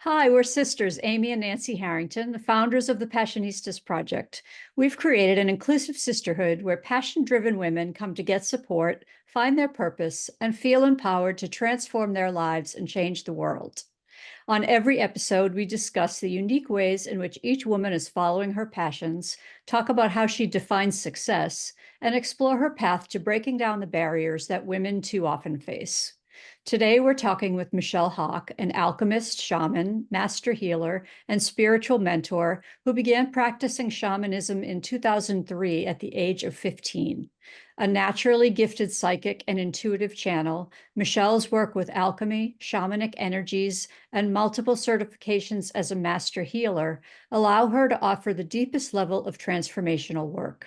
Hi, we're sisters, Amy and Nancy Harrington, the founders of the Passionistas project. We've created an inclusive sisterhood where passion-driven women come to get support, find their purpose, and feel empowered to transform their lives and change the world. On every episode, we discuss the unique ways in which each woman is following her passions, talk about how she defines success, and explore her path to breaking down the barriers that women too often face. Today, we're talking with Michelle Hawk, an alchemist, shaman, master healer, and spiritual mentor who began practicing shamanism in 2003 at the age of 15. A naturally gifted psychic and intuitive channel, Michelle's work with alchemy, shamanic energies, and multiple certifications as a master healer allow her to offer the deepest level of transformational work.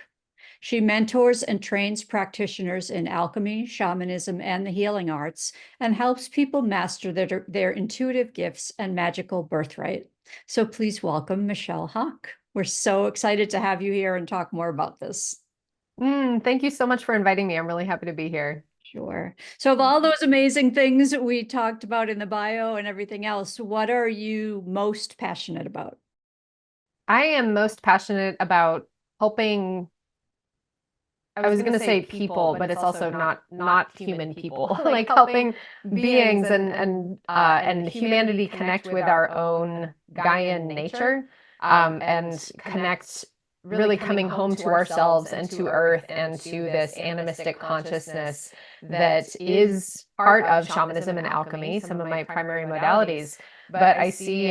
She mentors and trains practitioners in alchemy, shamanism, and the healing arts, and helps people master their intuitive gifts and magical birthright. So please welcome Michelle Hawk. We're so excited to have you here and talk more about this. Thank you so much for inviting me. I'm really happy to be here. Sure. So, of all those amazing things that we talked about in the bio and everything else, what are you most passionate about? I am most passionate about helping. I was going to say people, but it's also not human people. Like helping beings and humanity connect with our own Gaian nature, and connect really coming home to ourselves and to Earth and to this animistic consciousness that is part of shamanism and alchemy, some of my primary modalities. But I see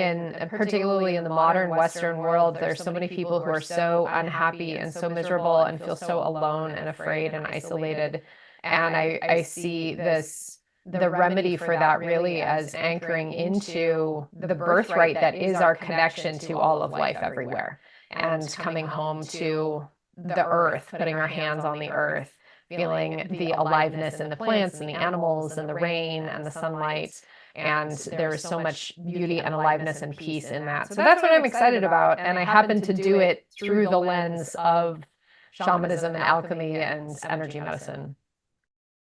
particularly in the modern Western world, there's so many people who are so unhappy and so miserable and feel so alone and afraid and isolated. And I see the remedy for that really as anchoring into the birthright that is our connection to all of life everywhere, and coming home to the earth, putting our hands on the earth, feeling the aliveness in the plants and the animals and the rain and the sunlight. And there is so much beauty and aliveness and peace in that. So that's what I'm excited about. And I happen to do it through the lens of shamanism and alchemy and energy medicine.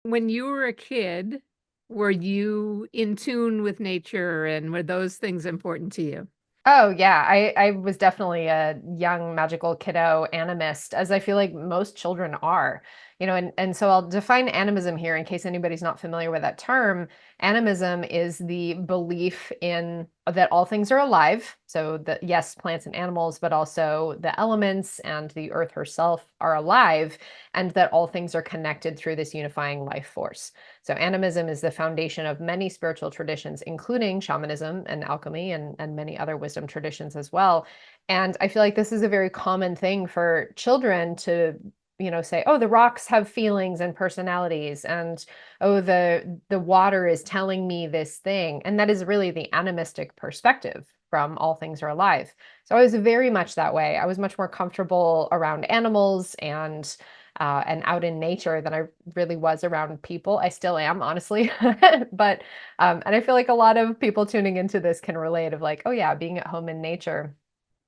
When you were a kid, were you in tune with nature and were those things important to you? Oh yeah, I was definitely a young magical kiddo animist, as I feel like most children are. And so I'll define animism here in case anybody's not familiar with that term. Animism is the belief in that all things are alive. So that yes, plants and animals, but also the elements and the earth herself are alive, and that all things are connected through this unifying life force. So animism is the foundation of many spiritual traditions, including shamanism and alchemy and many other wisdom traditions as well. And I feel like this is a very common thing for children to say, oh, the rocks have feelings and personalities, and oh, the water is telling me this thing. And that is really the animistic perspective from all things are alive. So I was very much that way. I was much more comfortable around animals and out in nature than I really was around people. I still am, honestly. But and I feel like a lot of people tuning into this can relate of like, oh yeah, being at home in nature.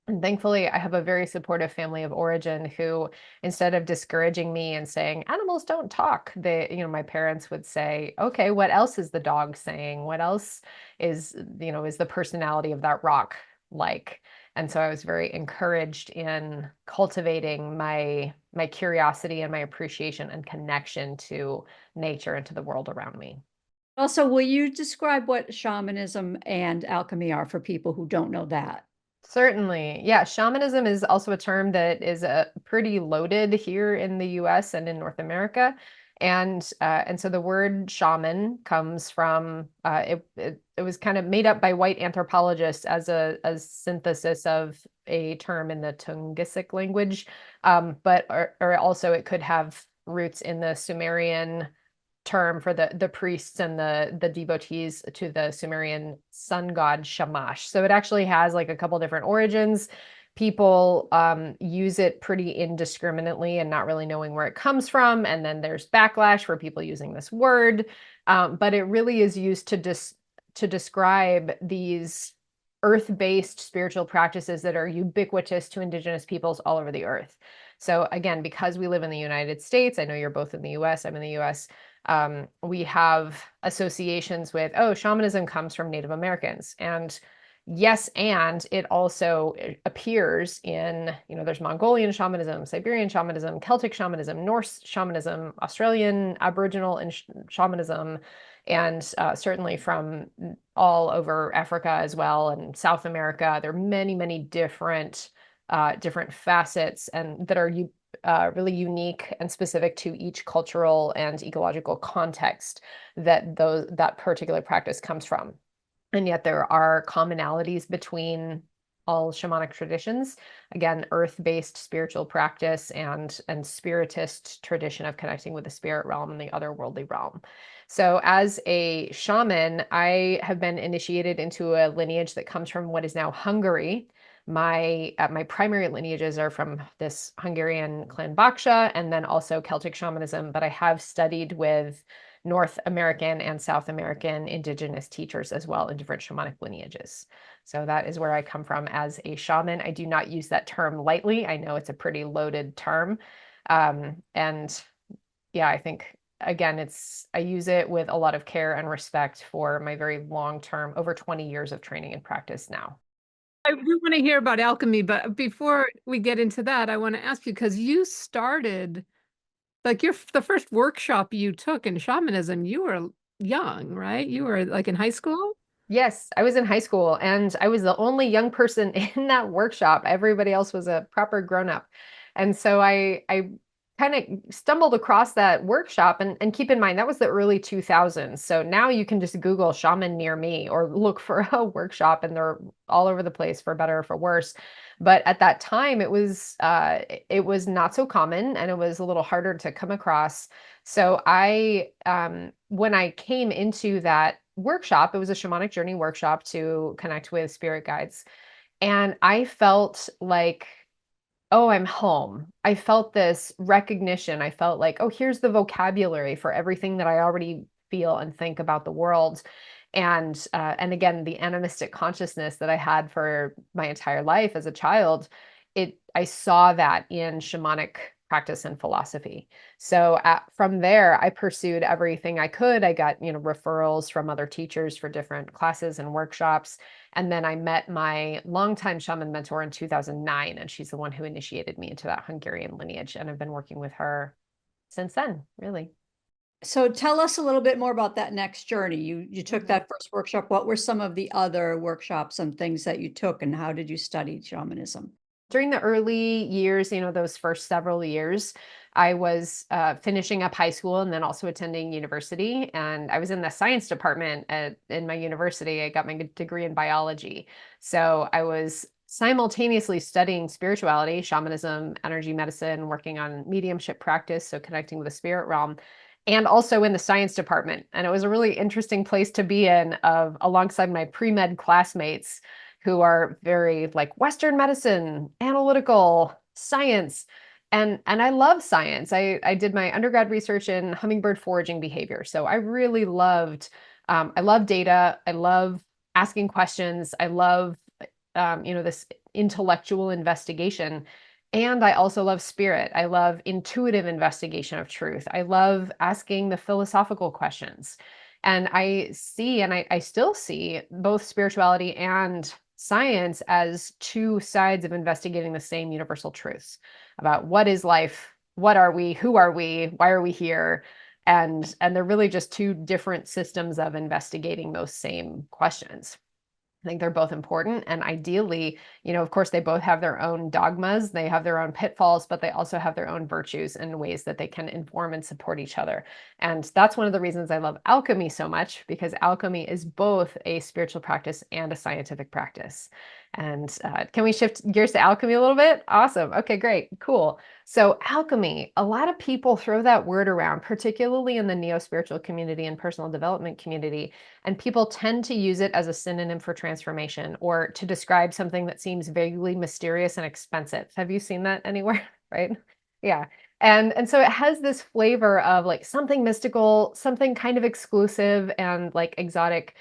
And thankfully, I have a very supportive family of origin who, instead of discouraging me and saying, animals don't talk, my parents would say, okay, what else is the dog saying? What else is the personality of that rock like? And so I was very encouraged in cultivating my curiosity and my appreciation and connection to nature and to the world around me. Also, will you describe what shamanism and alchemy are for people who don't know that? Certainly. Yeah, shamanism is also a term that is pretty loaded here in the US and in North America. And so the word shaman comes from it was kind of made up by white anthropologists as a synthesis of a term in the Tungusic language. Or also it could have roots in the Sumerian term for the priests and the devotees to the Sumerian sun god Shamash. So it actually has like a couple different origins. People use it pretty indiscriminately and not really knowing where it comes from. And then there's backlash for people using this word. But it really is used to describe these earth-based spiritual practices that are ubiquitous to indigenous peoples all over the earth. So again, because we live in the United States, I know you're both in the US, I'm in the US, we have associations with, oh, shamanism comes from Native Americans. And Yes, and it also appears in, there's Mongolian shamanism, Siberian shamanism, Celtic shamanism, Norse shamanism, Australian Aboriginal and shamanism, and certainly from all over Africa as well, and South America. There are many, many different facets and that are really unique and specific to each cultural and ecological context that particular practice comes from. And yet there are commonalities between all shamanic traditions. Again, earth-based spiritual practice and spiritist tradition of connecting with the spirit realm and the otherworldly realm. So as a shaman, I have been initiated into a lineage that comes from what is now Hungary. My primary lineages are from this Hungarian clan Baksha and then also Celtic shamanism, but I have studied with North American and South American indigenous teachers as well in different shamanic lineages. So that is where I come from as a shaman. I do not use that term lightly. I know it's a pretty loaded term. And yeah, I think, again, I use it with a lot of care and respect for my very long-term, over 20 years of training and practice now. I do want to hear about alchemy, but before we get into that, I want to ask you, because you started, like, the first workshop you took in shamanism, you were young, right? You were like in high school? Yes, I was in high school and I was the only young person in that workshop. Everybody else was a proper grown-up. And so I kind of stumbled across that workshop and keep in mind that was the early 2000s. So now you can just Google shaman near me or look for a workshop and they're all over the place for better or for worse. But at that time it was not so common and it was a little harder to come across. So when I came into that workshop, it was a shamanic journey workshop to connect with spirit guides. And I felt like, oh, I'm home. I felt this recognition. I felt like, oh, here's the vocabulary for everything that I already feel and think about the world. And again, the animistic consciousness that I had for my entire life as a child, I saw that in shamanic practice and philosophy. So from there, I pursued everything I could. I got, referrals from other teachers for different classes and workshops. And then I met my longtime shaman mentor in 2009, and she's the one who initiated me into that Hungarian lineage. And I've been working with her since then, really. So tell us a little bit more about that next journey. You took that first workshop. What were some of the other workshops and things that you took, and how did you study shamanism? During the early years, those first several years, I was finishing up high school and then also attending university. And I was in the science department in my university. I got my degree in biology. So I was simultaneously studying spirituality, shamanism, energy medicine, working on mediumship practice, so connecting with the spirit realm, and also in the science department. And it was a really interesting place to be in alongside my pre-med classmates who are very like Western medicine, analytical, science. And I love science. I did my undergrad research in hummingbird foraging behavior. So I really I love data. I love asking questions. I love, this intellectual investigation. And I also love spirit. I love intuitive investigation of truth. I love asking the philosophical questions. And I see, and I still see both spirituality and science as two sides of investigating the same universal truths about what is life, what are we, who are we, why are we here? And they're really just two different systems of investigating those same questions. I think they're both important. And ideally, of course, they both have their own dogmas, they have their own pitfalls, but they also have their own virtues and ways that they can inform and support each other. And that's one of the reasons I love alchemy so much, because alchemy is both a spiritual practice and a scientific practice. And can we shift gears to alchemy a little bit? Awesome. Okay, great. Cool. So alchemy, a lot of people throw that word around, particularly in the neo-spiritual community and personal development community. And people tend to use it as a synonym for transformation or to describe something that seems vaguely mysterious and expensive. Have you seen that anywhere? Right? Yeah. And so it has this flavor of like something mystical, something kind of exclusive and like exotic.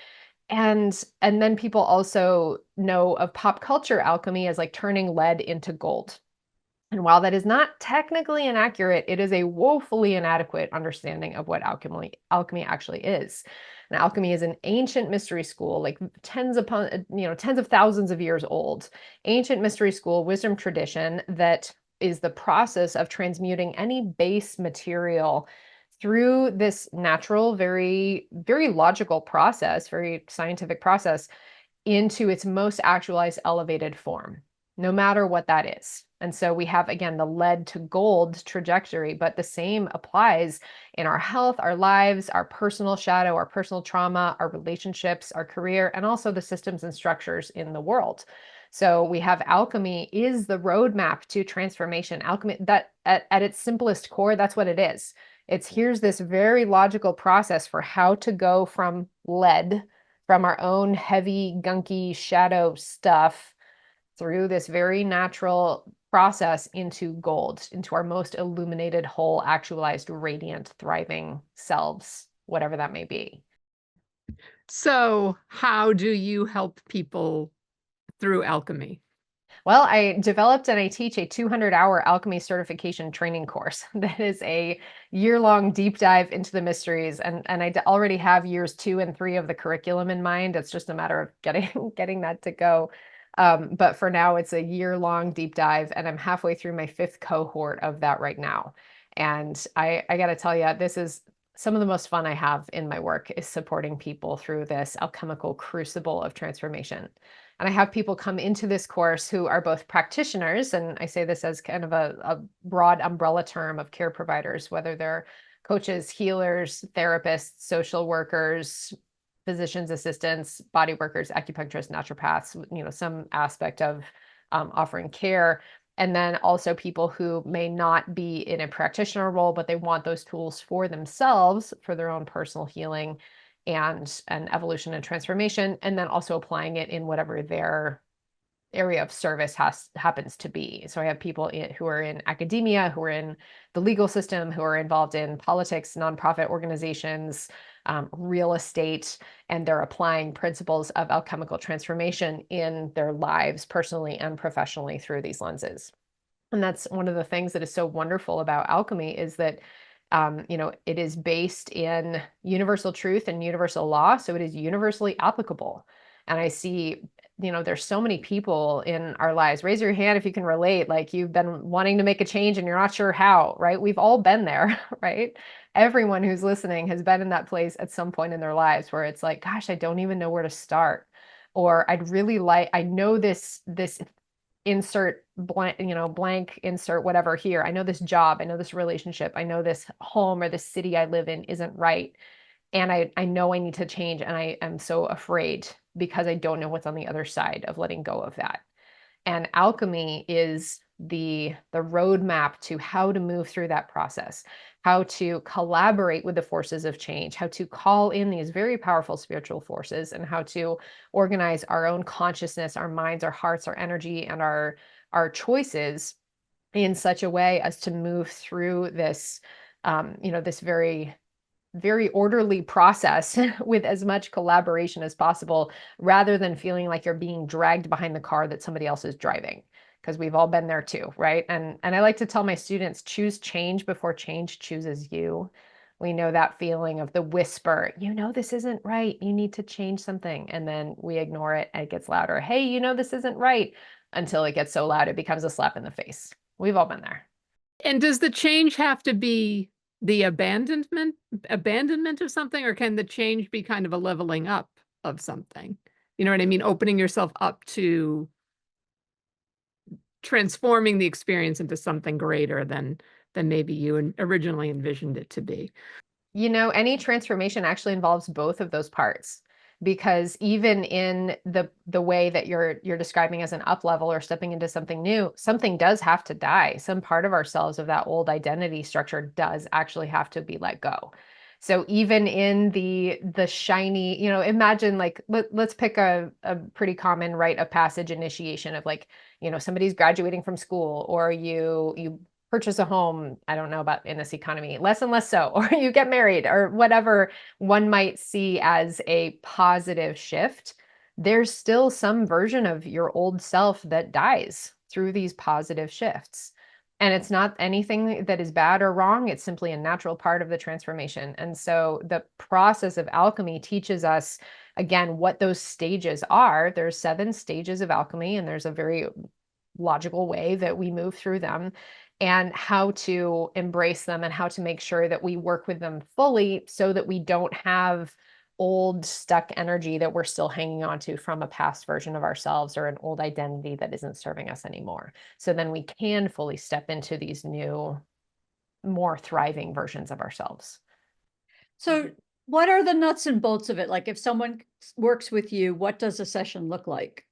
And then people also know of pop culture alchemy as like turning lead into gold. And while that is not technically inaccurate, it is a woefully inadequate understanding of what alchemy actually is. And alchemy is an ancient mystery school, like tens of thousands of years old, ancient mystery school wisdom tradition that is the process of transmuting any base material through this natural, very, very logical process, very scientific process, into its most actualized elevated form, no matter what that is. And so we have, again, the lead to gold trajectory, but the same applies in our health, our lives, our personal shadow, our personal trauma, our relationships, our career, and also the systems and structures in the world. So we have alchemy is the roadmap to transformation. Alchemy, that at its simplest core, that's what it is. It's here's this very logical process for how to go from lead, from our own heavy, gunky shadow stuff, through this very natural process into gold, into our most illuminated, whole, actualized, radiant, thriving selves, whatever that may be. So how do you help people through alchemy? Well, I developed and I teach a 200-hour alchemy certification training course that is a year-long deep dive into the mysteries. And I already have years 2 and 3 of the curriculum in mind. It's just a matter of getting that to go. But for now, it's a year-long deep dive, and I'm halfway through my 5th cohort of that right now. And I got to tell you, this is some of the most fun I have in my work, is supporting people through this alchemical crucible of transformation. And I have people come into this course who are both practitioners, and I say this as kind of a broad umbrella term of care providers, whether they're coaches, healers, therapists, social workers, physicians assistants, body workers, acupuncturists, naturopaths, some aspect of offering care. And then also people who may not be in a practitioner role, but they want those tools for themselves, for their own personal healing and evolution and transformation, and then also applying it in whatever their area of service happens to be. So I have people who are in academia, who are in the legal system, who are involved in politics, nonprofit organizations, real estate, and they're applying principles of alchemical transformation in their lives, personally and professionally, through these lenses. And that's one of the things that is so wonderful about alchemy, is that it is based in universal truth and universal law, so it is universally applicable. And I see, there's so many people in our lives. Raise your hand if you can relate, like you've been wanting to make a change and you're not sure how, right? We've all been there, right? Everyone who's listening has been in that place at some point in their lives where it's like, gosh, I don't even know where to start. Or I know this insert blank insert whatever here. I know this job, I know this relationship, I know this home or this city I live in isn't right. And I know I need to change, and I am so afraid because I don't know what's on the other side of letting go of that. And alchemy is the roadmap to how to move through that process, how to collaborate with the forces of change, how to call in these very powerful spiritual forces, and how to organize our own consciousness, our minds, our hearts, our energy, and our choices in such a way as to move through this, this very, very orderly process with as much collaboration as possible, rather than feeling like you're being dragged behind the car that somebody else is driving, because we've all been there too, right? And I like to tell my students, choose change before change chooses you. We know that feeling of the whisper, this isn't right, you need to change something, and then we ignore it and it gets louder. Hey, this isn't right, until it gets so loud it becomes a slap in the face. We've all been there. And does the change have to be the abandonment of something, or can the change be kind of a leveling up of something? You know what I mean? Opening yourself up to transforming the experience into something greater than maybe you originally envisioned it to be. Any transformation actually involves both of those parts, because even in the way that you're describing as an up level or stepping into something new, something does have to die. Some part of ourselves, of that old identity structure, does actually have to be let go. So even in the shiny, imagine, like, let's pick a pretty common rite of passage initiation of, like, somebody's graduating from school, or you purchase a home. I don't know about in this economy, less and less so, or you get married, or whatever one might see as a positive shift. There's still some version of your old self that dies through these positive shifts. And it's not anything that is bad or wrong. It's simply a natural part of the transformation. And so the process of alchemy teaches us, again, what those stages are. There's 7 stages of alchemy, and there's a very logical way that we move through them, and how to embrace them and how to make sure that we work with them fully so that we don't have old stuck energy that we're still hanging on to from a past version of ourselves or an old identity that isn't serving us anymore. So then we can fully step into these new, more thriving versions of ourselves. So what are the nuts and bolts of it? Like if someone works with you, what does a session look like?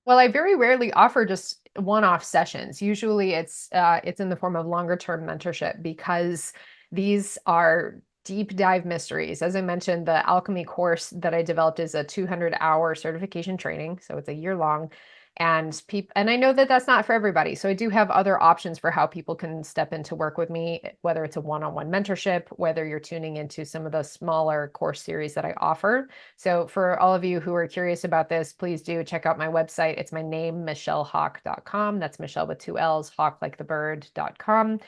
Well, I very rarely offer just one-off sessions. Usually it's in the form of longer term mentorship, because these are deep dive mysteries. As I mentioned, the alchemy course that I developed is a 200-hour certification training, so it's a year long. And I know that that's not for everybody. So I do have other options for how people can step into work with me, whether it's a one-on-one mentorship, whether you're tuning into some of the smaller course series that I offer. So for all of you who are curious about this, please do check out my website. It's my name, michellehawk.com. That's Michelle with 2 L's, hawk like the bird.com.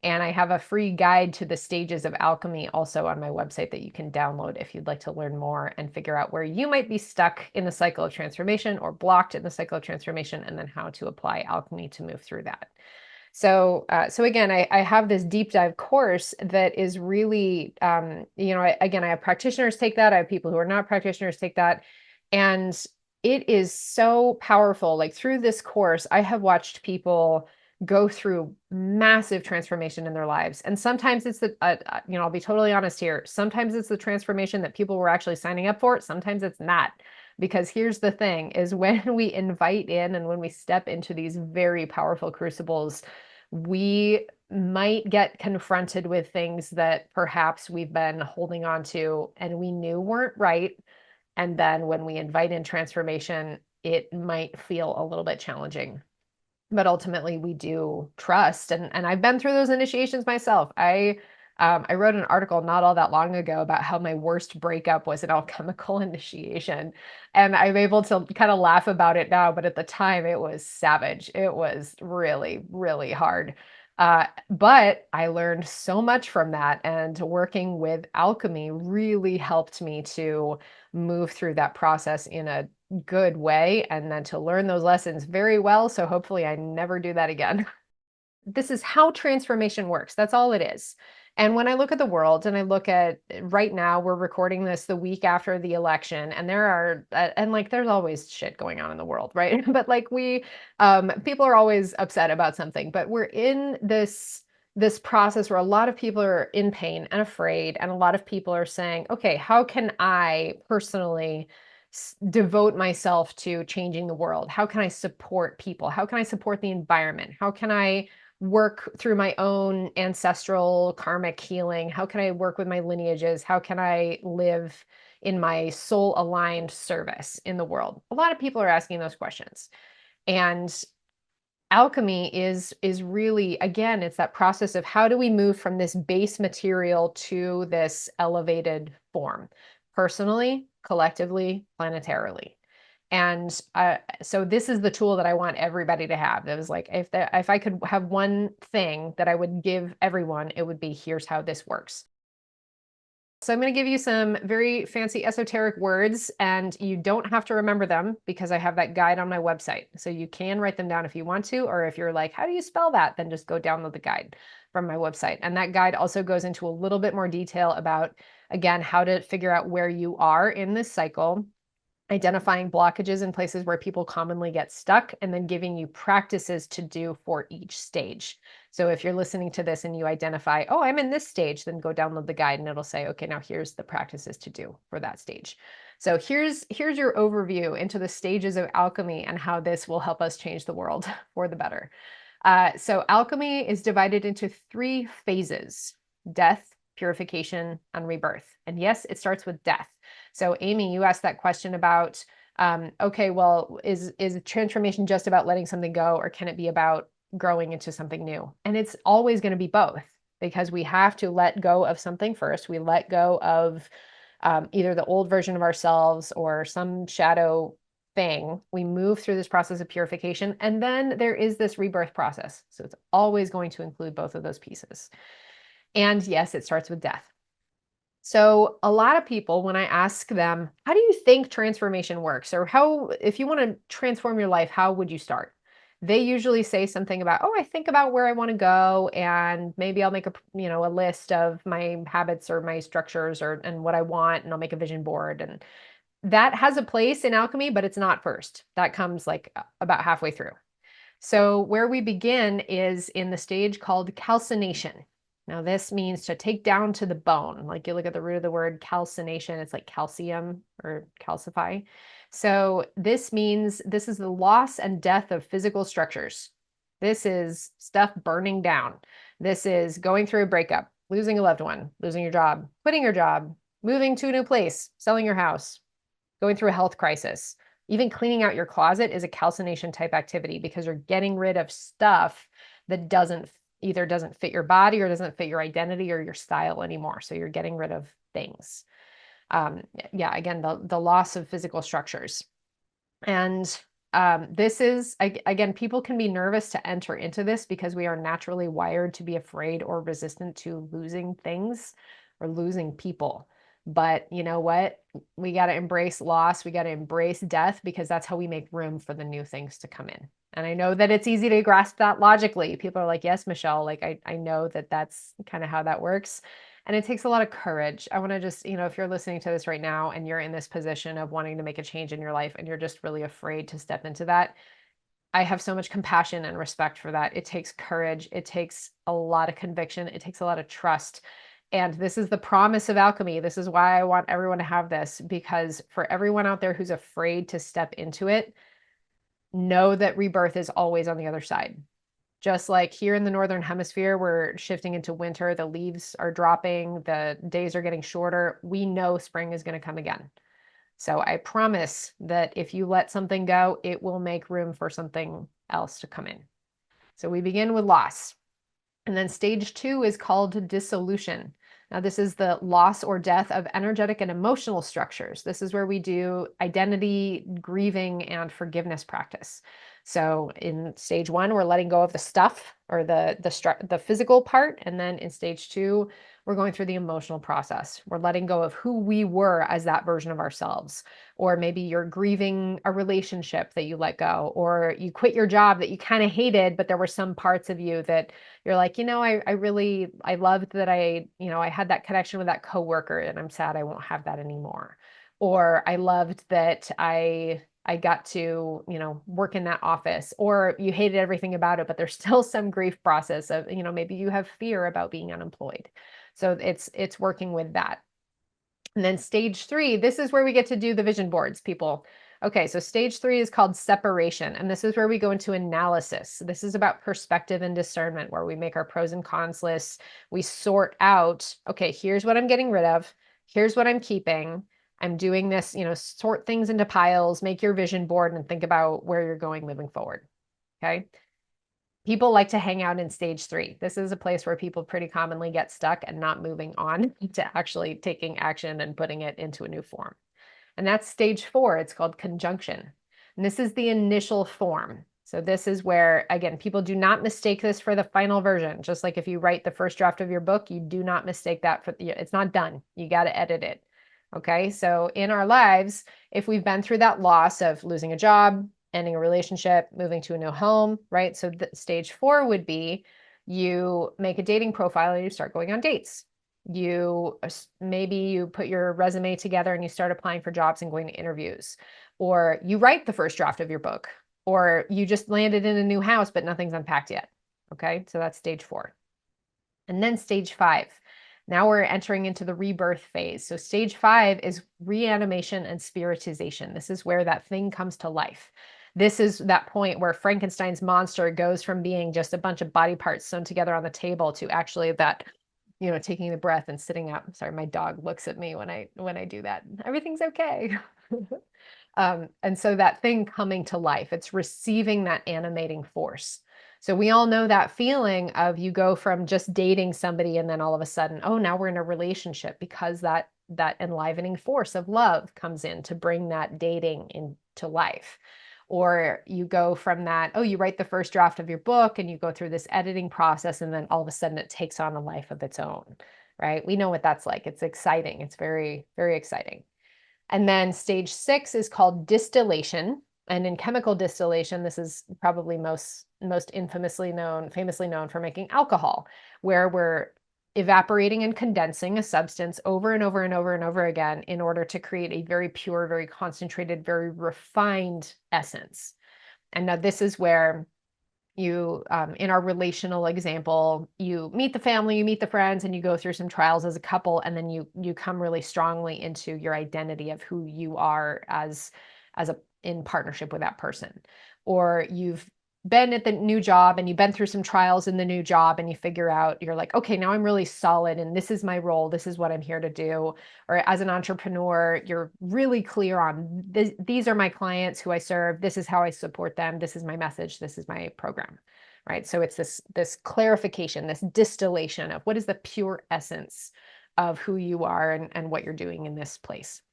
And I have a free guide to the stages of alchemy also on my website that you can download if you'd like to learn more and figure out where you might be stuck in the cycle of transformation or blocked in the cycle of transformation, and then how to apply alchemy to move through that. So again, I have this deep dive course that is really, again, I have practitioners take that. I have people who are not practitioners take that. And it is so powerful. Like through this course, I have watched people go through massive transformation in their lives. And sometimes it's I'll be totally honest here. Sometimes it's the transformation that people were actually signing up for. Sometimes it's not. Because here's the thing is when we invite in and when we step into these very powerful crucibles, we might get confronted with things that perhaps we've been holding on to and we knew weren't right. And then when we invite in transformation, it might feel a little bit challenging. But ultimately we do trust. And I've been through those initiations myself. I wrote an article not all that long ago about how my worst breakup was an alchemical initiation. And I'm able to kind of laugh about it now, but at the time it was savage. It was really, really hard. But I learned so much from that, and working with alchemy really helped me to move through that process in a good way, and then to learn those lessons very well. So hopefully I never do that again. This is how transformation works. That's all it is. And when I look at the world and I look at right now, we're recording this the week after the election, and there's always shit going on in the world, right? But people are always upset about something, but we're in this process where a lot of people are in pain and afraid, and a lot of people are saying, okay, how can I personally devote myself to changing the world? How can I support people? How can I support the environment? How can I work through my own ancestral karmic healing? How can I work with my lineages? How can I live in my soul aligned service in the world? A lot of people are asking those questions. And alchemy is really, again, it's that process of how do we move from this base material to this elevated form, personally, collectively, planetarily. And so this is the tool that I want everybody to have. That was like, if I could have one thing that I would give everyone, it would be, here's how this works. So I'm going to give you some very fancy esoteric words, and you don't have to remember them because I have that guide on my website. So you can write them down if you want to, or if you're like, how do you spell that? Then just go download the guide from my website. And that guide also goes into a little bit more detail about, again, how to figure out where you are in this cycle, identifying blockages in places where people commonly get stuck, and then giving you practices to do for each stage. So if you're listening to this and you identify, oh, I'm in this stage, then go download the guide and it'll say, okay, now here's the practices to do for that stage. So here's your overview into the stages of alchemy and how this will help us change the world for the better. So alchemy is divided into 3 phases: death, purification, and rebirth. And yes, it starts with death. So Amy, you asked that question about, okay, well, is transformation just about letting something go, or can it be about growing into something new? And it's always going to be both, because we have to let go of something first. We let go of either the old version of ourselves or some shadow thing. We move through this process of purification, and then there is this rebirth process. So it's always going to include both of those pieces. And yes, it starts with death. So a lot of people, when I ask them, how do you think transformation works? Or how, if you want to transform your life, how would you start? They usually say something about, oh, I think about where I want to go, and maybe I'll make a list of my habits or my structures and what I want, and I'll make a vision board. And that has a place in alchemy, but it's not first. That comes like about halfway through. So where we begin is in the stage called calcination. Now this means to take down to the bone. Like you look at the root of the word calcination, it's like calcium or calcify. So this means this is the loss and death of physical structures. This is stuff burning down. This is going through a breakup, losing a loved one, losing your job, quitting your job, moving to a new place, selling your house, going through a health crisis. Even cleaning out your closet is a calcination type activity because you're getting rid of stuff that either doesn't fit your body or doesn't fit your identity or your style anymore. So you're getting rid of things. Yeah, again, the loss of physical structures. And this is, again, people can be nervous to enter into this because we are naturally wired to be afraid or resistant to losing things or losing people. But you know what? We got to embrace loss. We got to embrace death because that's how we make room for the new things to come in. And I know that it's easy to grasp that logically. People are like, yes, Michelle, like I know that that's kind of how that works. And it takes a lot of courage. I want to just, if you're listening to this right now and you're in this position of wanting to make a change in your life and you're just really afraid to step into that, I have so much compassion and respect for that. It takes courage. It takes a lot of conviction. It takes a lot of trust. And this is the promise of alchemy. This is why I want everyone to have this, because for everyone out there who's afraid to step into it, know that rebirth is always on the other side. Just like here in the Northern Hemisphere, we're shifting into winter, the leaves are dropping, the days are getting shorter. We know spring is going to come again. So I promise that if you let something go, it will make room for something else to come in. So we begin with loss. And then stage 2 is called dissolution. Now, this is the loss or death of energetic and emotional structures. This is where we do identity, grieving, and forgiveness practice. So in stage 1, we're letting go of the stuff or the physical part. And then in stage 2, we're going through the emotional process. We're letting go of who we were as that version of ourselves. Or maybe you're grieving a relationship that you let go, or you quit your job that you kind of hated, but there were some parts of you that you're like, I loved that I had that connection with that coworker, and I'm sad I won't have that anymore. Or I loved that I got to, work in that office, or you hated everything about it, but there's still some grief process of, maybe you have fear about being unemployed. So it's working with that. And then stage 3, this is where we get to do the vision boards, people. Okay, so stage 3 is called separation. And this is where we go into analysis. This is about perspective and discernment, where we make our pros and cons lists. We sort out, okay, here's what I'm getting rid of. Here's what I'm keeping. I'm doing this, sort things into piles, make your vision board, and think about where you're going moving forward. Okay. People like to hang out in stage 3. This is a place where people pretty commonly get stuck and not moving on to actually taking action and putting it into a new form. And that's stage 4. It's called conjunction. And this is the initial form. So this is where, again, people do not mistake this for the final version. Just like if you write the first draft of your book, you do not mistake that it's not done. You got to edit it. Okay. So in our lives, if we've been through that loss of losing a job, ending a relationship, moving to a new home, right? So stage 4 would be you make a dating profile and you start going on dates. Maybe you put your resume together and you start applying for jobs and going to interviews, or you write the first draft of your book, or you just landed in a new house, but nothing's unpacked yet. Okay. So that's stage 4. And then stage 5. Now we're entering into the rebirth phase. So stage 5 is reanimation and spiritization. This is where that thing comes to life. This is that point where Frankenstein's monster goes from being just a bunch of body parts sewn together on the table to actually that, taking the breath and sitting up. Sorry, my dog looks at me when I do that. Everything's okay. And so that thing coming to life, it's receiving that animating force. So we all know that feeling of you go from just dating somebody and then all of a sudden, oh, now we're in a relationship, because that that enlivening force of love comes in to bring that dating into life. Or you go from that, oh, you write the first draft of your book and you go through this editing process, and then all of a sudden it takes on a life of its own, right? We know what that's like. It's exciting. It's very, very exciting. And then stage 6 is called distillation. And in chemical distillation, this is probably most famously known for making alcohol, where we're evaporating and condensing a substance over and over and over and over again in order to create a very pure, very concentrated, very refined essence. And now this is where you, in our relational example, you meet the family, you meet the friends, and you go through some trials as a couple, and then you come really strongly into your identity of who you are as in partnership with that person. Or you've been at the new job and you've been through some trials in the new job, and you figure out, you're like, okay, now I'm really solid and this is my role, this is what I'm here to do. Or as an entrepreneur, you're really clear on these are my clients who I serve, this is how I support them, this is my message, this is my program, right? So it's this clarification, this distillation of what is the pure essence of who you are and what you're doing in this place.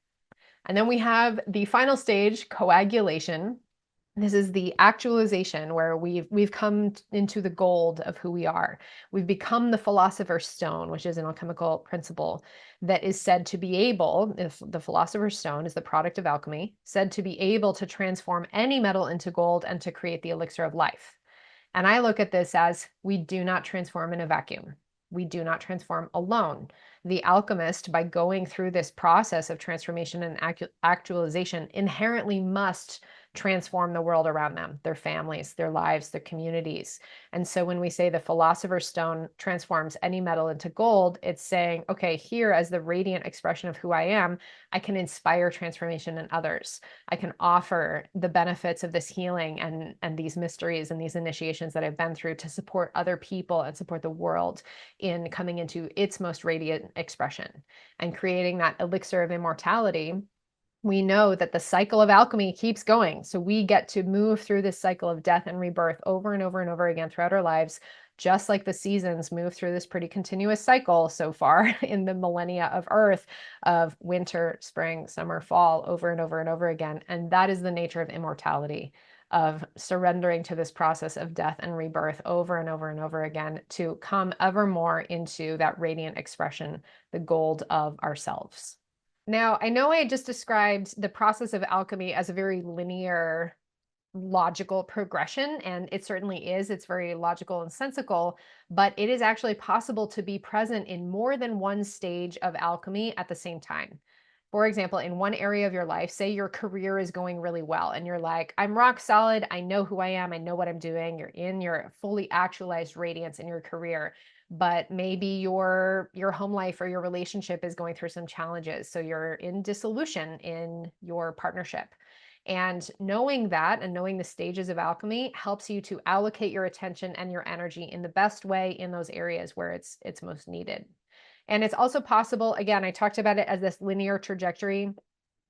And then we have the final stage, coagulation. This is the actualization, where we've come into the gold of who we are. We've become the philosopher's stone, which is an alchemical principle that is said to be able, if the philosopher's stone is the product of alchemy, said to be able to transform any metal into gold and to create the elixir of life. And I look at this as, we do not transform in a vacuum. We do not transform alone. The alchemist, by going through this process of transformation and actualization, inherently must transform the world around them, their families, their lives, their communities. And so when we say the philosopher's stone transforms any metal into gold, it's saying, okay, here as the radiant expression of who I am, I can inspire transformation in others. I can offer the benefits of this healing and these mysteries and these initiations that I've been through to support other people and support the world in coming into its most radiant expression and creating that elixir of immortality. We know that the cycle of alchemy keeps going. So we get to move through this cycle of death and rebirth over and over and over again throughout our lives, just like the seasons move through this pretty continuous cycle so far in the millennia of Earth, of winter, spring, summer, fall, over and over and over again. And that is the nature of immortality, of surrendering to this process of death and rebirth over and over and over again to come ever more into that radiant expression, the gold of ourselves. Now, I know I just described the process of alchemy as a very linear, logical progression, and it certainly is. It's very logical and sensical, but it is actually possible to be present in more than one stage of alchemy at the same time. For example, in one area of your life, say your career is going really well, and you're like, I'm rock solid, I know who I am, I know what I'm doing. You're in your fully actualized radiance in your career. But maybe your home life or your relationship is going through some challenges. So you're in dissolution in your partnership. And knowing that and knowing the stages of alchemy helps you to allocate your attention and your energy in the best way in those areas where it's most needed. And it's also possible, again, I talked about it as this linear trajectory.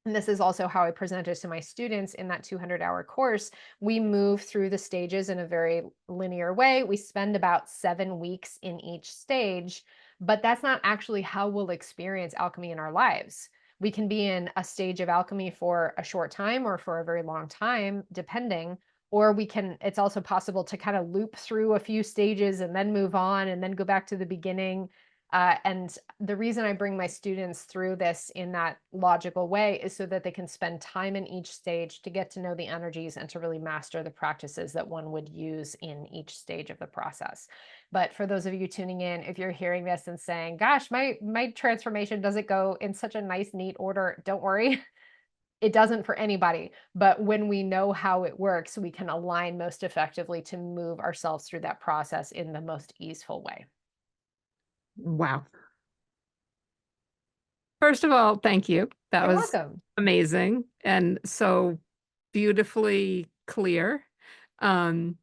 And this is also how I present it to my students in that 200-hour course. We move through the stages in a very linear way. We spend about 7 weeks in each stage, but that's not actually how we'll experience alchemy in our lives. We can be in a stage of alchemy for a short time or for a very long time, depending, or it's also possible to kind of loop through a few stages and then move on and then go back to the beginning. And the reason I bring my students through this in that logical way is so that they can spend time in each stage to get to know the energies and to really master the practices that one would use in each stage of the process. But for those of you tuning in, if you're hearing this and saying, gosh, my transformation doesn't go in such a nice, neat order, don't worry. It doesn't for anybody. But when we know how it works, we can align most effectively to move ourselves through that process in the most easeful way. Wow. First of all, thank you. That You're was welcome. amazing and so beautifully clear. And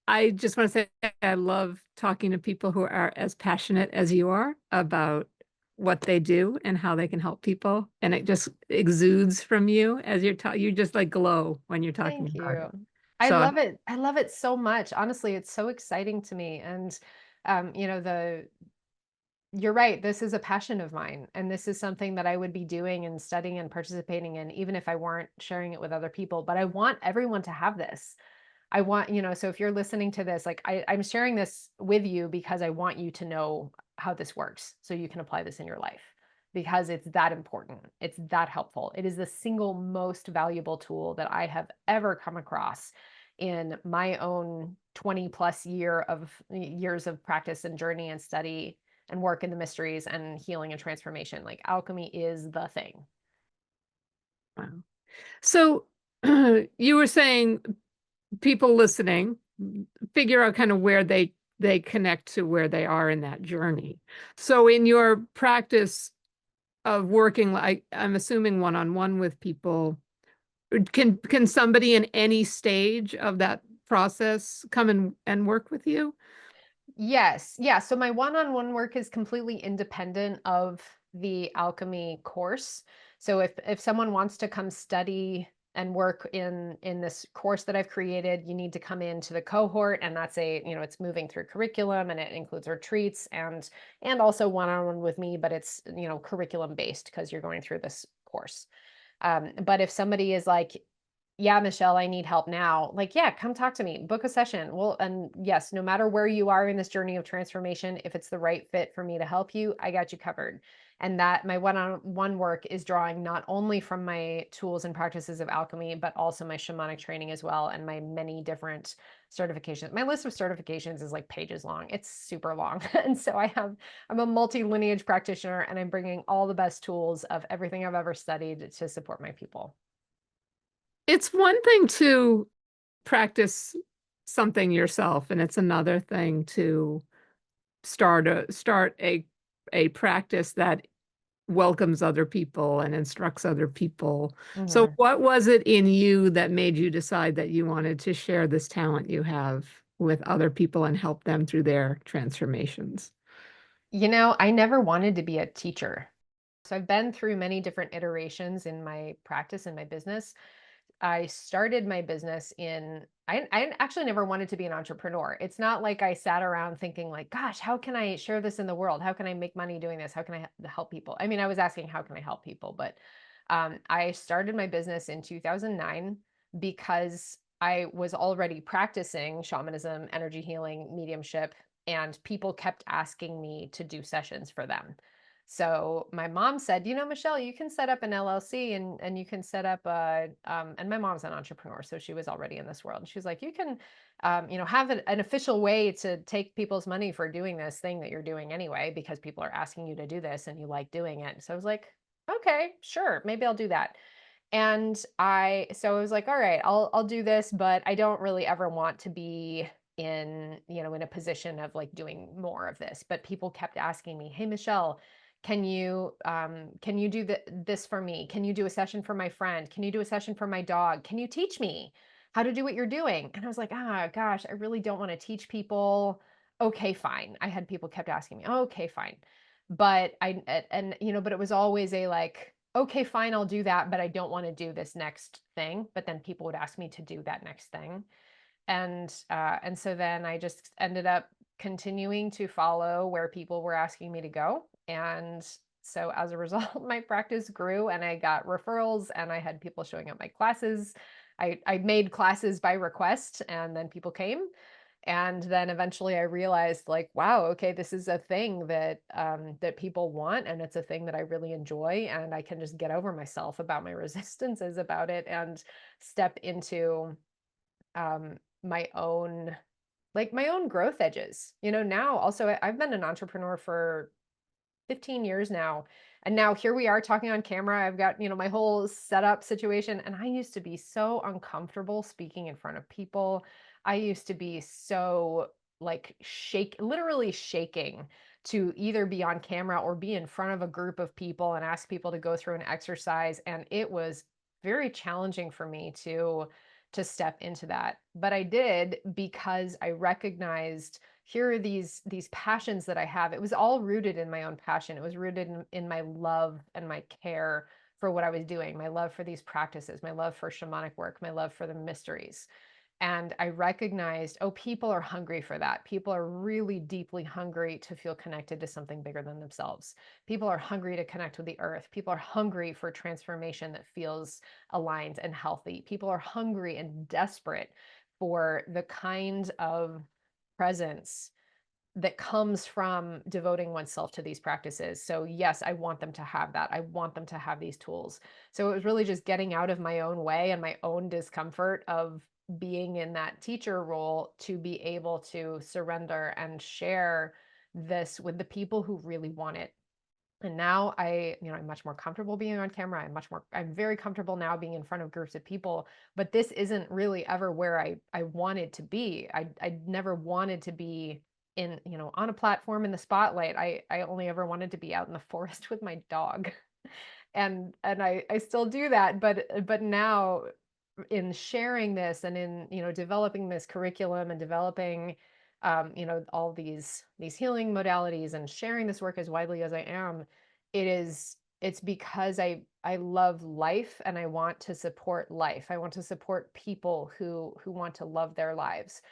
I just want to say I love talking to people who are as passionate as you are about what they do and how they can help people. And it just exudes from you as you're talking. You just like glow when you're talking Thank about you. it. I So love it. I love it so much. Honestly, it's so exciting to me. And you know, you're right. This is a passion of mine. And this is something that I would be doing and studying and participating in, even if I weren't sharing it with other people. But I want everyone to have this. I want, so if you're listening to this, like I'm sharing this with you because I want you to know how this works so you can apply this in your life because it's that important. It's that helpful. It is the single most valuable tool that I have ever come across in my own 20 plus years of practice and journey and study and work in the mysteries and healing and transformation. Like alchemy is the thing. Wow. So you were saying people listening figure out kind of where they connect to where they are in that journey. So in your practice of working, like I'm assuming one-on-one with people, can somebody in any stage of that process come and work with you? Yes. Yeah. So my one-on-one work is completely independent of the alchemy course. So if someone wants to come study and work in this course that I've created, you need to come into the cohort, and that's it's moving through curriculum, and it includes retreats and also one-on-one with me, but it's curriculum based because you're going through this course. But if somebody is like, yeah, Michelle, I need help now. Like, yeah, come talk to me, book a session. Well, and yes, no matter where you are in this journey of transformation, if it's the right fit for me to help you, I got you covered. And that my one-on-one work is drawing not only from my tools and practices of alchemy, but also my shamanic training as well, and my many different certifications. My list of certifications is like pages long. It's super long. And so I'm a multi-lineage practitioner, and I'm bringing all the best tools of everything I've ever studied to support my people. It's one thing to practice something yourself, and it's another thing to start a practice that welcomes other people and instructs other people. So Mhm. what was it in you that made you decide that you wanted to share this talent you have with other people and help them through their transformations? I never wanted to be a teacher. So I've been through many different iterations in my practice and my business. I started my business I actually never wanted to be an entrepreneur. It's not like I sat around thinking like, gosh, how can I share this in the world? How can I make money doing this? How can I help people? I mean, I was asking, how can I help people? But I started my business in 2009 because I was already practicing shamanism, energy healing, mediumship, and people kept asking me to do sessions for them. So my mom said, Michelle, you can set up an LLC and you can set up and my mom's an entrepreneur, so she was already in this world. And she's like, you can, have an official way to take people's money for doing this thing that you're doing anyway, because people are asking you to do this and you like doing it. So I was like, okay, sure, maybe I'll do that. So I was like, all right, I'll do this, but I don't really ever want to be in a position of like doing more of this. But people kept asking me, hey, Michelle, can you do this for me? Can you do a session for my friend? Can you do a session for my dog? Can you teach me how to do what you're doing? And I was like, gosh, I really don't want to teach people. Okay, fine. I had people kept asking me, okay, fine. But but it was always a like, okay, fine, I'll do that, but I don't want to do this next thing. But then people would ask me to do that next thing. And so then I just ended up continuing to follow where people were asking me to go. And so as a result, my practice grew and I got referrals and I had people showing up my classes. I made classes by request and then people came. And then eventually I realized like, wow, okay, this is a thing that people want, and it's a thing that I really enjoy, and I can just get over myself about my resistances about it and step into my own my own growth edges. Now also I've been an entrepreneur for 15 years now. And now here we are talking on camera. I've got, my whole setup situation. And I used to be so uncomfortable speaking in front of people. I used to be so like literally shaking to either be on camera or be in front of a group of people and ask people to go through an exercise. And it was very challenging for me to step into that. But I did because I recognized here are these passions that I have. It was all rooted in my own passion. It was rooted in my love and my care for what I was doing, my love for these practices, my love for shamanic work, my love for the mysteries. And I recognized, oh, people are hungry for that. People are really deeply hungry to feel connected to something bigger than themselves. People are hungry to connect with the earth. People are hungry for transformation that feels aligned and healthy. People are hungry and desperate for the kind of presence that comes from devoting oneself to these practices. So yes, I want them to have that. I want them to have these tools. So it was really just getting out of my own way and my own discomfort of being in that teacher role to be able to surrender and share this with the people who really want it. And now I'm much more comfortable being on camera. I'm very comfortable now being in front of groups of people, but this isn't really ever where I wanted to be. I never wanted to be in, on a platform in the spotlight. I only ever wanted to be out in the forest with my dog. And I still do that, but now in sharing this and in, developing this curriculum and developing all these healing modalities and sharing this work as widely as I am, it's because I love life and I want to support life. I want to support people who want to love their lives.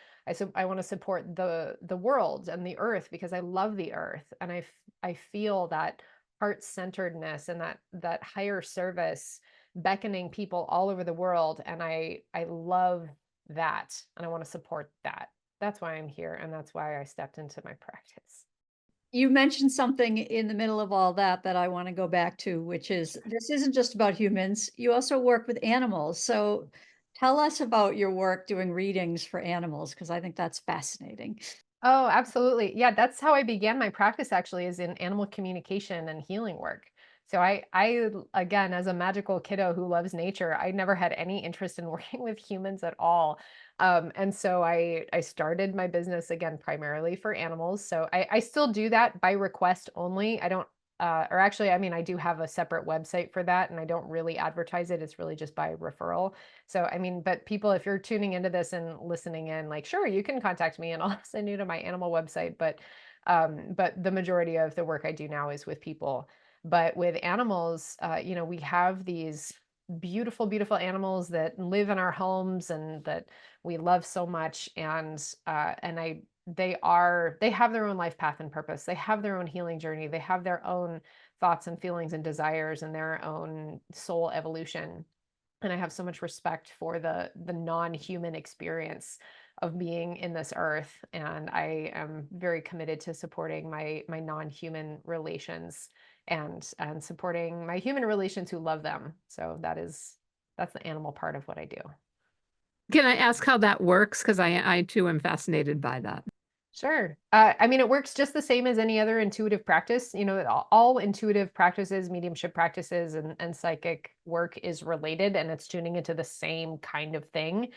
I want to support the world and the earth because I love the earth, and I feel that heart-centeredness and that higher service beckoning people all over the world, and I love that, and I want to support that. That's why I'm here, and that's why I stepped into my practice. You mentioned something in the middle of all that that I want to go back to, which is this isn't just about humans. You also work with animals. So tell us about your work doing readings for animals, because I think that's fascinating. Oh, absolutely. Yeah, that's how I began my practice actually, is in animal communication and healing work. So again, as a magical kiddo who loves nature, I never had any interest in working with humans at all. And so I started my business again primarily for animals. So I still do that by request only. I don't or actually, I mean, I do have a separate website for that and I don't really advertise it. It's really just by referral. So, I mean, but people, if you're tuning into this and listening in, like, sure, you can contact me and I'll send you to my animal website. But the majority of the work I do now is with people. But with animals, we have these beautiful, beautiful animals that live in our homes and that we love so much. They have their own life path and purpose. They have their own healing journey. They have their own thoughts and feelings and desires and their own soul evolution. And I have so much respect for the non-human experience of being in this earth, and I am very committed to supporting my non-human relations and supporting my human relations who love them. So that's the animal part of what I do. Can I ask how that works? Because I too am fascinated by that. Sure. I mean, it works just the same as any other intuitive practice. All intuitive practices, mediumship practices, and psychic work is related, and it's tuning into the same kind of thing.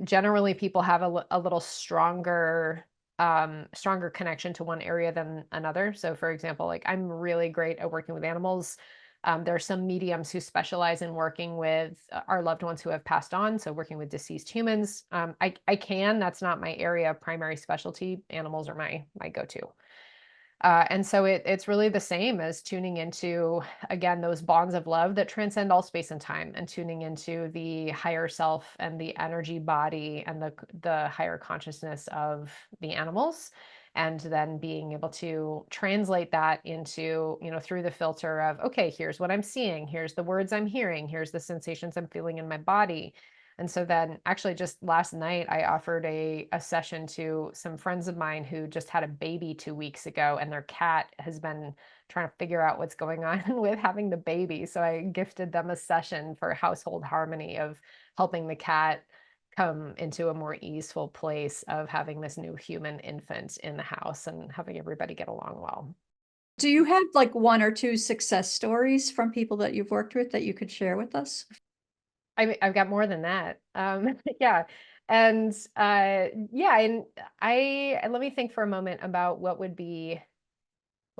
Generally, people have a little stronger connection to one area than another. So, for example, like I'm really great at working with animals. There are some mediums who specialize in working with our loved ones who have passed on, so working with deceased humans. That's not my area of primary specialty. Animals are my go-to. And so it's really the same as tuning into, again, those bonds of love that transcend all space and time, and tuning into the higher self and the energy body and the higher consciousness of the animals. And then being able to translate that into, through the filter of, okay, here's what I'm seeing, here's the words I'm hearing, here's the sensations I'm feeling in my body. And so then actually just last night, I offered a session to some friends of mine who just had a baby 2 weeks ago, and their cat has been trying to figure out what's going on with having the baby. So I gifted them a session for household harmony of helping the cat come into a more easeful place of having this new human infant in the house and having everybody get along well. Do you have like one or two success stories from people that you've worked with that you could share with us? I've got more than that. Yeah. And yeah, and let me think for a moment about what would be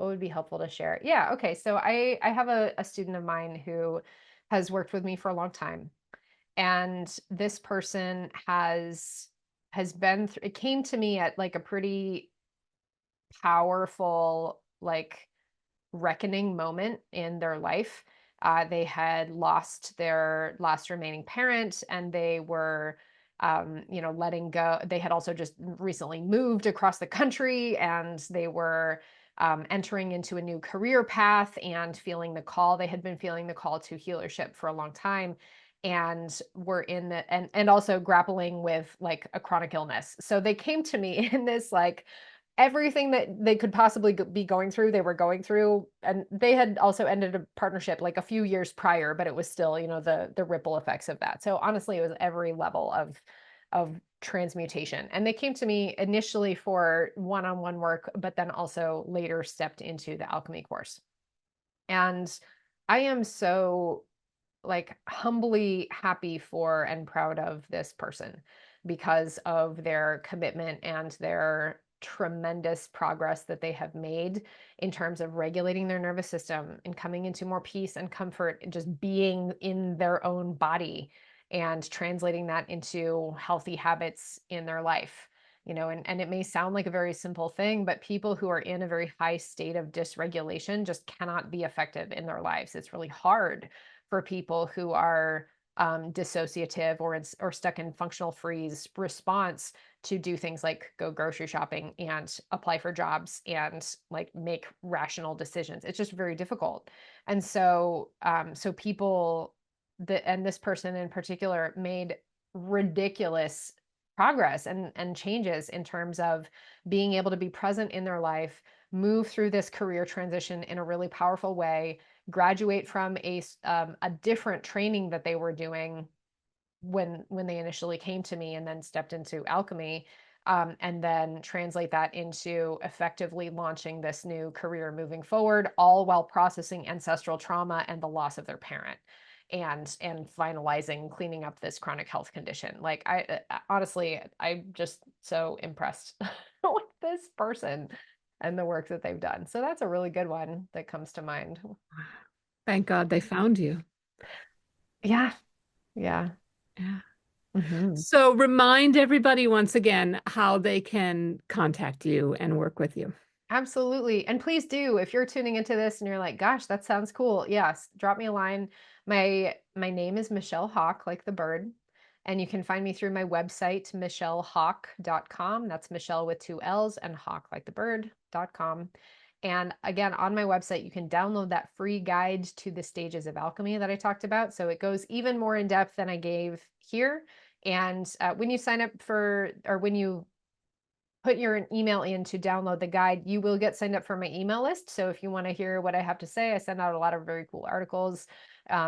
helpful to share. Yeah, okay. So I have a student of mine who has worked with me for a long time. And this person has been through, it came to me at like a pretty powerful, like, reckoning moment in their life. They had lost their last remaining parent, and they were letting go. They had also just recently moved across the country, and they were entering into a new career path and feeling the call. They had been feeling the call to healership for a long time, and were in the and also grappling with like a chronic illness. So they came to me in this like everything that they could possibly be going through, they were going through. And they had also ended a partnership like a few years prior, but it was still, the ripple effects of that. So honestly, it was every level of transmutation. And they came to me initially for one-on-one work, but then also later stepped into the alchemy course. And I am so like humbly happy for and proud of this person because of their commitment and their tremendous progress that they have made in terms of regulating their nervous system and coming into more peace and comfort and just being in their own body and translating that into healthy habits in their life. And it may sound like a very simple thing, but people who are in a very high state of dysregulation just cannot be effective in their lives. It's really hard for people who are dissociative or stuck in functional freeze response to do things like go grocery shopping and apply for jobs and like make rational decisions. It's just very difficult. And so people and this person in particular made ridiculous progress and changes in terms of being able to be present in their life, move through this career transition in a really powerful way, graduate from a different training that they were doing when they initially came to me, and then stepped into alchemy, and then translate that into effectively launching this new career moving forward, all while processing ancestral trauma and the loss of their parent, and finalizing cleaning up this chronic health condition. Like honestly, I'm just so impressed with this person and the work that they've done. So that's a really good one that comes to mind. Thank God they found you. Yeah. Yeah. Yeah. Mhm. So remind everybody once again how they can contact you and work with you. Absolutely. And please do, if you're tuning into this and you're like, gosh, that sounds cool. Yes, drop me a line. My name is Michelle Hawk, like the bird. And you can find me through my website, michellehawk.com. That's Michelle with 2 L's and Hawk like the bird.com. And again, on my website, you can download that free guide to the stages of alchemy that I talked about. So it goes even more in depth than I gave here. And when you sign up when you put your email in to download the guide, you will get signed up for my email list. So if you want to hear what I have to say, I send out a lot of very cool articles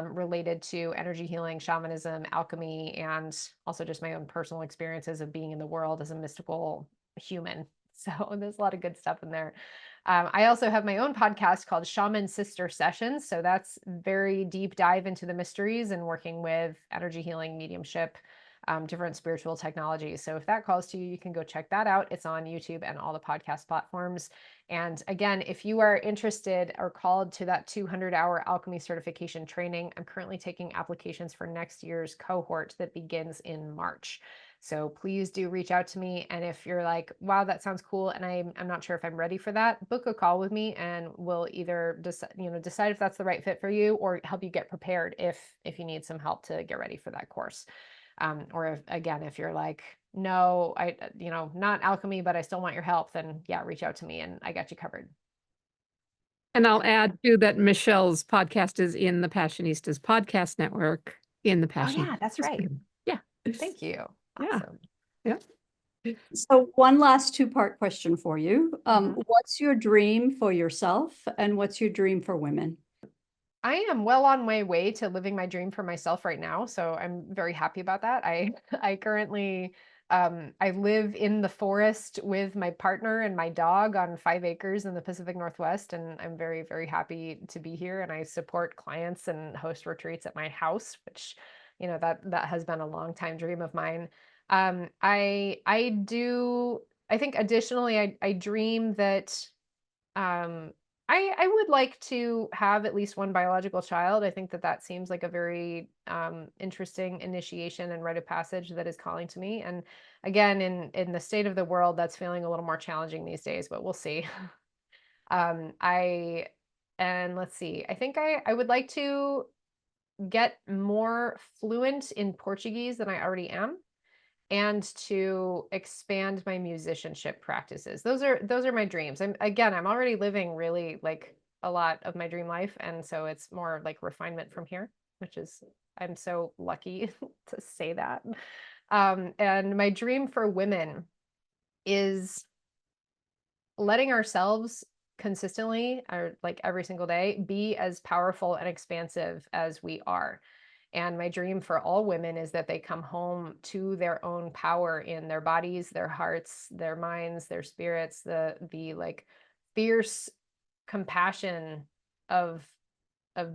related to energy healing, shamanism, alchemy, and also just my own personal experiences of being in the world as a mystical human. So there's a lot of good stuff in there. I also have my own podcast called Shaman Sister Sessions. So that's very deep dive into the mysteries and working with energy healing, mediumship, different spiritual technologies. So if that calls to you, you can go check that out. It's on YouTube and all the podcast platforms. And again, if you are interested or called to that 200-hour alchemy certification training, I'm currently taking applications for next year's cohort that begins in March. So please do reach out to me. And if you're like, wow, that sounds cool, and I'm not sure if I'm ready for that, book a call with me and we'll either decide if that's the right fit for you, or help you get prepared if you need some help to get ready for that course. Or if you're like, no, not alchemy, but I still want your help, then yeah, reach out to me and I got you covered. And I'll add too that Michelle's podcast is in the Passionistas podcast network in the Passion. Oh yeah, that's right. Yeah. Thank you. Yeah. Awesome. Yeah. So one last two-part question for you. Mhm. What's your dream for yourself and what's your dream for women? I am well on my way to living my dream for myself right now, so I'm very happy about that. I currently I live in the forest with my partner and my dog on 5 acres in the Pacific Northwest, and I'm very, very happy to be here. And I support clients and host retreats at my house, which that has been a long time dream of mine. I think additionally I dream that I would like to have at least one biological child. I think that seems like a very interesting initiation and rite of passage that is calling to me. And again, in the state of the world, that's feeling a little more challenging these days, but we'll see. Let's see. I think I would like to get more fluent in Portuguese than I already am. and to expand my musicianship practices. Those are my dreams. I'm already living really like a lot of my dream life, and so it's more like refinement from here, which is, I'm so lucky to say that. And my dream for women is letting ourselves consistently, or like every single day, be as powerful and expansive as we are. And my dream for all women is that they come home to their own power in their bodies, their hearts, their minds, their spirits, the like fierce compassion of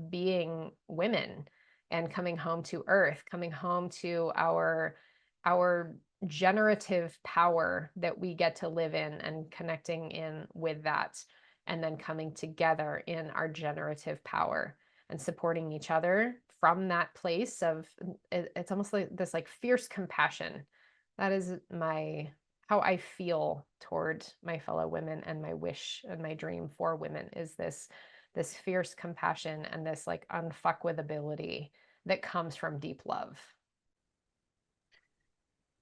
being women, and coming home to earth, coming home to our generative power that we get to live in, and connecting in with that, and then coming together in our generative power and supporting each other from that place of it's almost like this like fierce compassion. That is my how I feel toward my fellow women, and my wish and my dream for women is this fierce compassion and this like unfuck with ability that comes from deep love.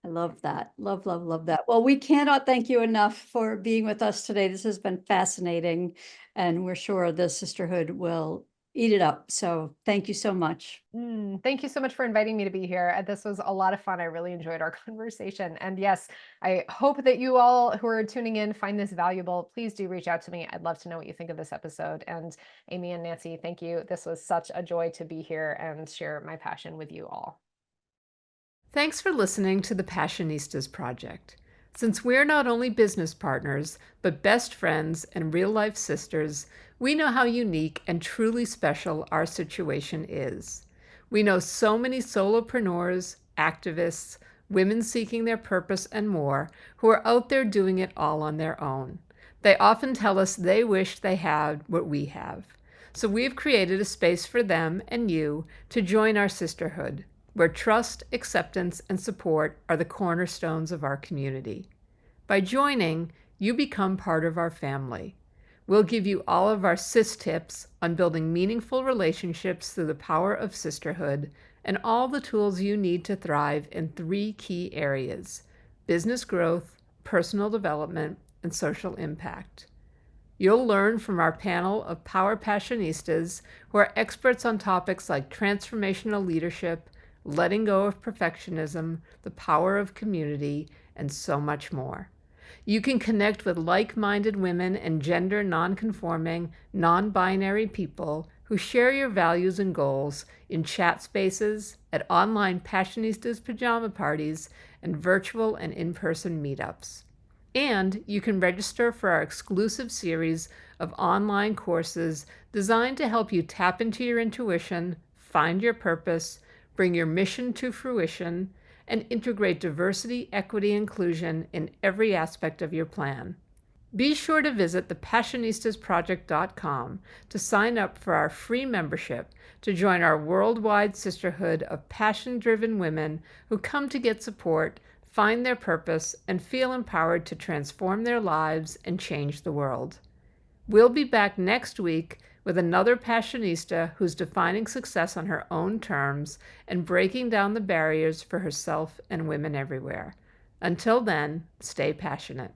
I love that. Love, love, love that. Well, we cannot thank you enough for being with us today. This has been fascinating, and we're sure the sisterhood will eat it up. So thank you so much. Thank you so much for inviting me to be here. This was a lot of fun. I really enjoyed our conversation. And yes, I hope that you all who are tuning in find this valuable. Please do reach out to me. I'd love to know what you think of this episode. And Amy and Nancy, thank you. This was such a joy to be here and share my passion with you all. Thanks for listening to the Passionistas Project. Since we're not only business partners, but best friends and real-life sisters, we know how unique and truly special our situation is. We know so many solopreneurs, activists, women seeking their purpose, and more, who are out there doing it all on their own. They often tell us they wish they had what we have. So we've created a space for them and you to join our sisterhood, where trust, acceptance, and support are the cornerstones of our community. By joining, you become part of our family. We'll give you all of our sis tips on building meaningful relationships through the power of sisterhood, and all the tools you need to thrive in 3 key areas: business growth, personal development, and social impact. You'll learn from our panel of Power Passionistas, who are experts on topics like transformational leadership, letting go of perfectionism, the power of community, and so much more. You can connect with like-minded women and gender non-conforming, non-binary people who share your values and goals in chat spaces, at online Passionistas pajama parties, and virtual and in-person meetups. And you can register for our exclusive series of online courses designed to help you tap into your intuition, find your purpose, bring your mission to fruition, and integrate diversity, equity, inclusion in every aspect of your plan. Be sure to visit thepassionistasproject.com to sign up for our free membership to join our worldwide sisterhood of passion-driven women who come to get support, find their purpose, and feel empowered to transform their lives and change the world. We'll be back next week with another Passionista who's defining success on her own terms and breaking down the barriers for herself and women everywhere. Until then, stay passionate.